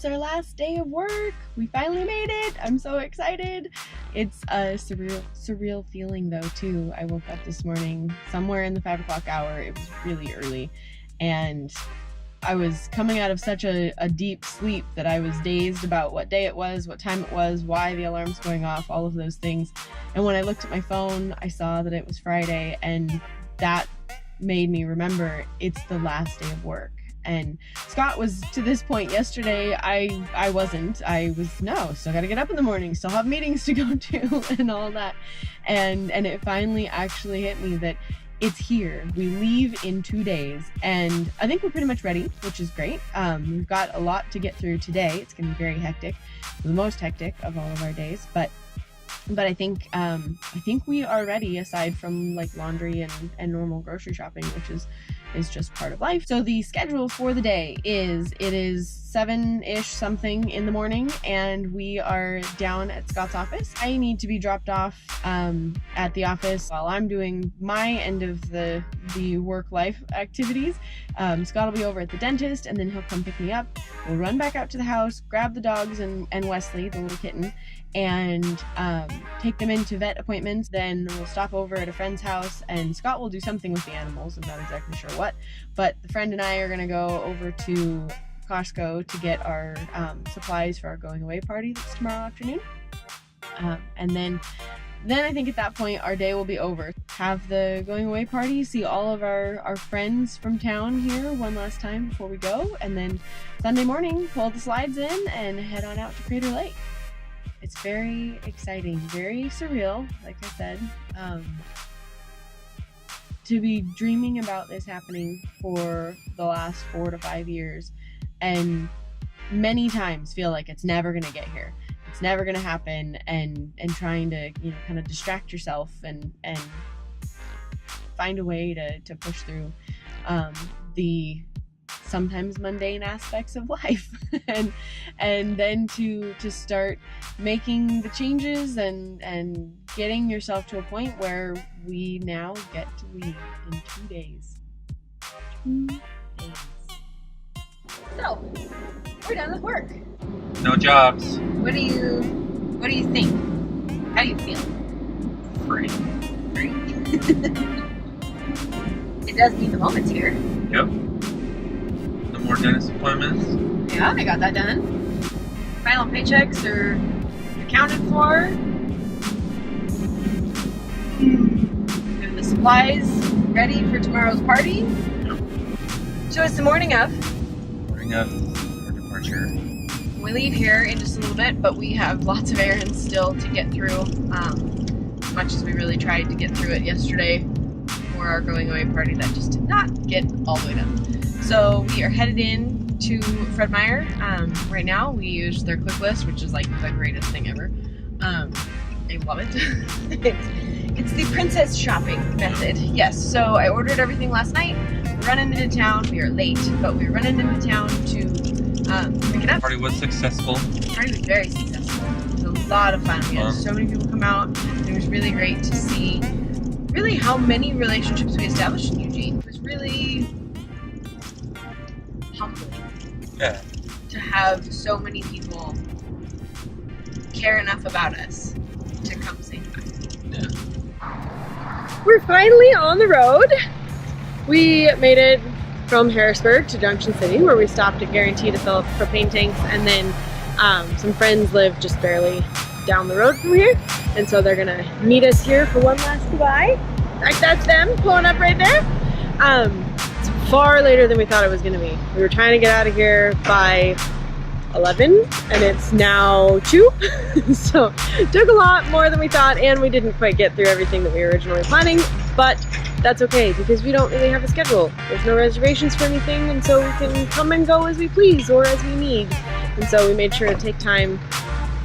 it's our last day of work. We finally made it. I'm so excited. It's a surreal feeling though too. I woke up this morning somewhere in the 5 o'clock hour. It was really early, and I was coming out of such a deep sleep that I was dazed about what day it was, what time it was, why the alarm's going off, all of those things. And when I looked at my phone, I saw that it was Friday, and that made me remember it's the last day of work. And Scott was to this point yesterday. I wasn't. I was, still got to get up in the morning, still have meetings to go to and all that. And it finally actually hit me that it's here. We leave in 2 days, and I think we're pretty much ready, which is great. We've got a lot to get through today. It's going to be very hectic, the most hectic of all of our days, but I think we are ready, aside from like laundry and normal grocery shopping, which is just part of life. So the schedule for the day is 7-ish something in the morning, and we are down at Scott's office. I need to be dropped off at the office while I'm doing my end of the work life activities. Scott will be over at the dentist, and then he'll come pick me up. We'll run back out to the house, grab the dogs and Wesley, the little kitten, and take them into vet appointments. Then we'll stop over at a friend's house, and Scott will do something with the animals. I'm not exactly sure what, but the friend and I are gonna go over to Costco to get our supplies for our going away party that's tomorrow afternoon. And then I think at that point our day will be over. Have the going away party, see all of our friends from town here one last time before we go, and then Sunday morning pull the slides in and head on out to Crater Lake. It's very exciting, very surreal, like I said, to be dreaming about this happening for the last 4 to 5 years, and many times feel like it's never gonna get here. It's never gonna happen, and trying to, kind of distract yourself and find a way to push through the sometimes mundane aspects of life, and then to start making the changes and getting yourself to a point where we now get to leave in 2 days. 2 days. So we're done with work. No jobs. What do you think? How do you feel? Free. It does mean the moment's here. Yep. No more dentist appointments. Yeah, I got that done. Final paychecks are accounted for. Have the supplies ready for tomorrow's party. Yep. So it's the morning of. Morning of our departure. We leave here in just a little bit, but we have lots of errands still to get through. As much as we really tried to get through it yesterday for our going away party, that just did not get all the way done. So we are headed in to Fred Meyer. Right now we use their quick list, which is like the greatest thing ever. I love it. It's the princess shopping method. Yes, so I ordered everything last night. We're running into town. We are late, but we're running into town to pick it up. Party was successful. The party was very successful. It was a lot of fun. We had so many people come out. It was really great to see really how many relationships we established in Eugene. It was really humbling. Yeah. To have so many people care enough about us to come say hi. Yeah. We're finally on the road. We made it from Harrisburg to Junction City, where we stopped at Guarantee to fill up propane tanks, and then some friends live just barely down the road from here, and so they're gonna meet us here for one last goodbye. Like, that's them pulling up right there. It's far later than we thought it was gonna be. We were trying to get out of here by 11, and it's now 2. So it took a lot more than we thought, and we didn't quite get through everything that we were originally planning, but that's okay, because we don't really have a schedule. There's no reservations for anything, and so we can come and go as we please or as we need. And so we made sure to take time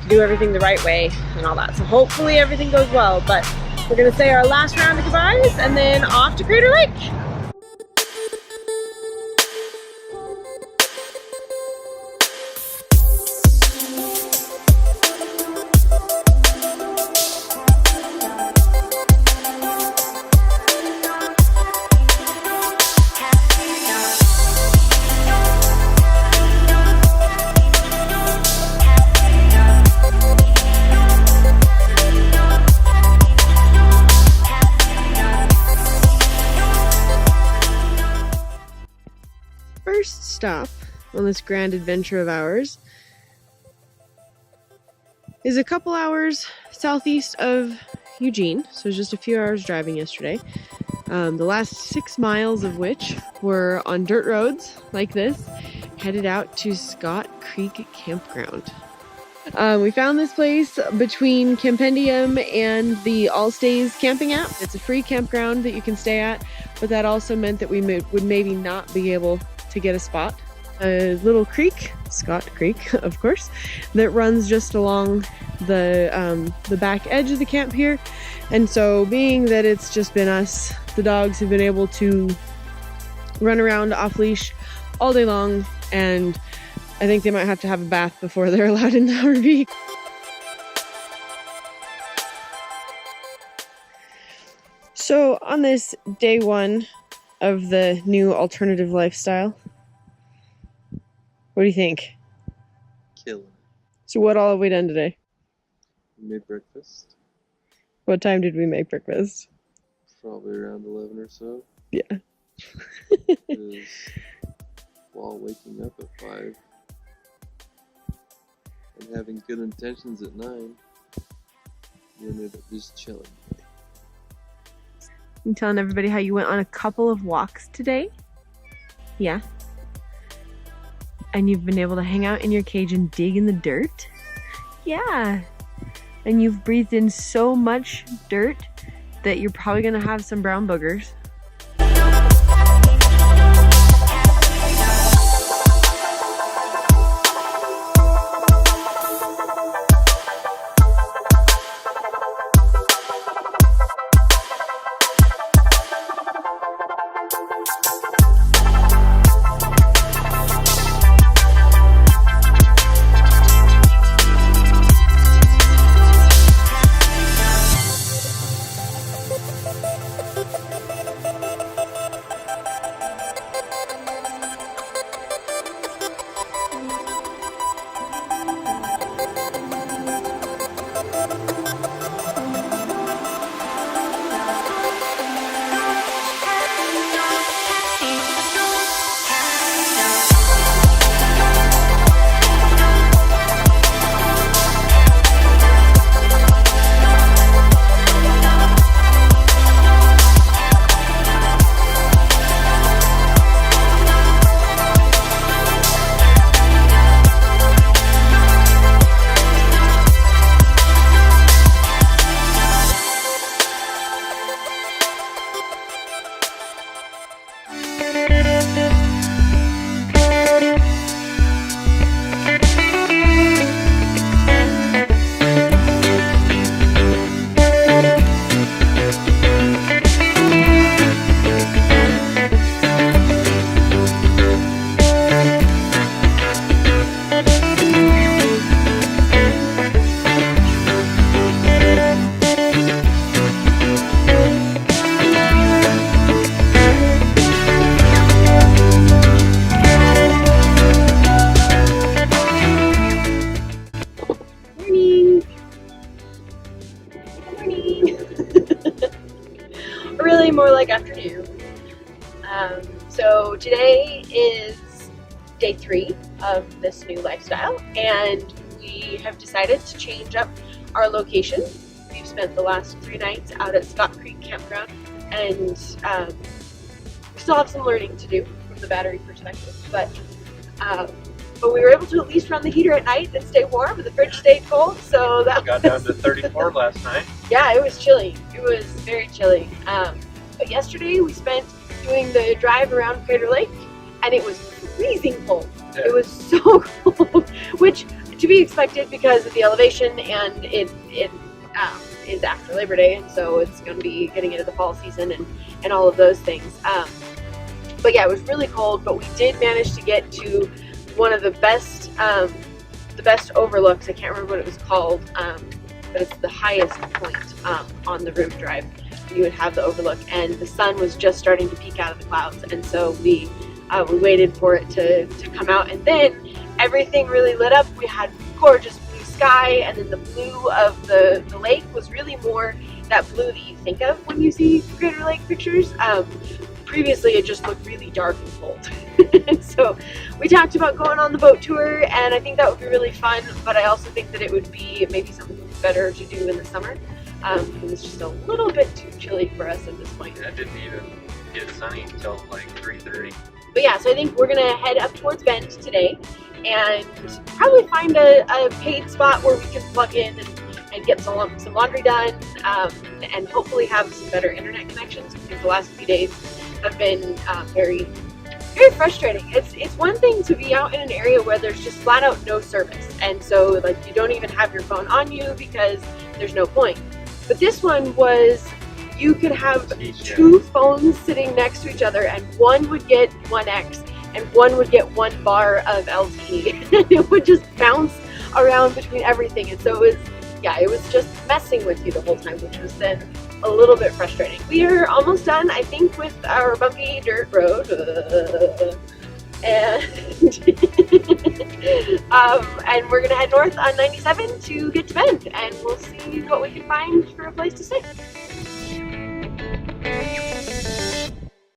to do everything the right way and all that. So hopefully everything goes well, but we're gonna say our last round of goodbyes and then off to Crater Lake. stop on this grand adventure of ours is a couple hours southeast of Eugene, so just a few hours driving yesterday. The last 6 miles of which were on dirt roads like this, headed out to Scott Creek Campground. We found this place between Campendium and the All Stays camping app. It's a free campground that you can stay at, but that also meant that we would maybe not be able to get a spot. A little creek, Scott Creek, of course, that runs just along the back edge of the camp here. And so being that it's just been us, the dogs have been able to run around off leash all day long, and I think they might have to have a bath before they're allowed in the RV. So on this day one of the new alternative lifestyle, what do you think? Killing. So what all have we done today? We made breakfast. What time did we make breakfast? Probably around 11 or so. Yeah. Because while waking up at 5 and having good intentions at 9, we ended up just chilling. I'm telling everybody how you went on a couple of walks today. Yeah. And you've been able to hang out in your cage and dig in the dirt. Yeah. And you've breathed in so much dirt that you're probably gonna have some brown boogers. Really more like afternoon. So today is day 3 of this new lifestyle, and we have decided to change up our location. We've spent the last 3 nights out at Scott Creek Campground, and we still have some learning to do from the battery perspective, but we were able to at least run the heater at night and stay warm, and the fridge stayed cold, so that Got down to 34 last night. Yeah, it was chilly. It was very chilly. But yesterday we spent doing the drive around Crater Lake, and it was freezing cold. Yeah. It was so cold, which to be expected because of the elevation, and it is after Labor Day, and so it's going to be getting into the fall season and all of those things. But yeah, it was really cold, but we did manage to get to one of the best overlooks. I can't remember what it was called, but it's the highest point on the roof drive. You would have the overlook, and the sun was just starting to peek out of the clouds, and so we waited for it to come out, and then everything really lit up. We had gorgeous blue sky, and then the blue of the lake was really more that blue that you think of when you see Crater Lake pictures. Previously it just looked really dark and cold. So we talked about going on the boat tour, and I think that would be really fun, but I also think that it would be maybe something better to do in the summer. Because it's just a little bit too chilly for us at this point. Yeah, it didn't even get sunny until like 3:30. But yeah, so I think we're gonna head up towards Bend today and probably find a paid spot where we can plug in and get some laundry done, and hopefully have some better internet connections, because the last few days have been very frustrating. It's one thing to be out in an area where there's just flat out no service, and so like you don't even have your phone on you because there's no point. But this one was, you could have two phones sitting next to each other, and one would get 1x and one would get 1 bar of LTE. It would just bounce around between everything, and so it was just messing with you the whole time, which was then a little bit frustrating. We are almost done, I think, with our bumpy dirt road, and and we're gonna head north on 97 to get to Bend, and we'll see what we can find for a place to stay.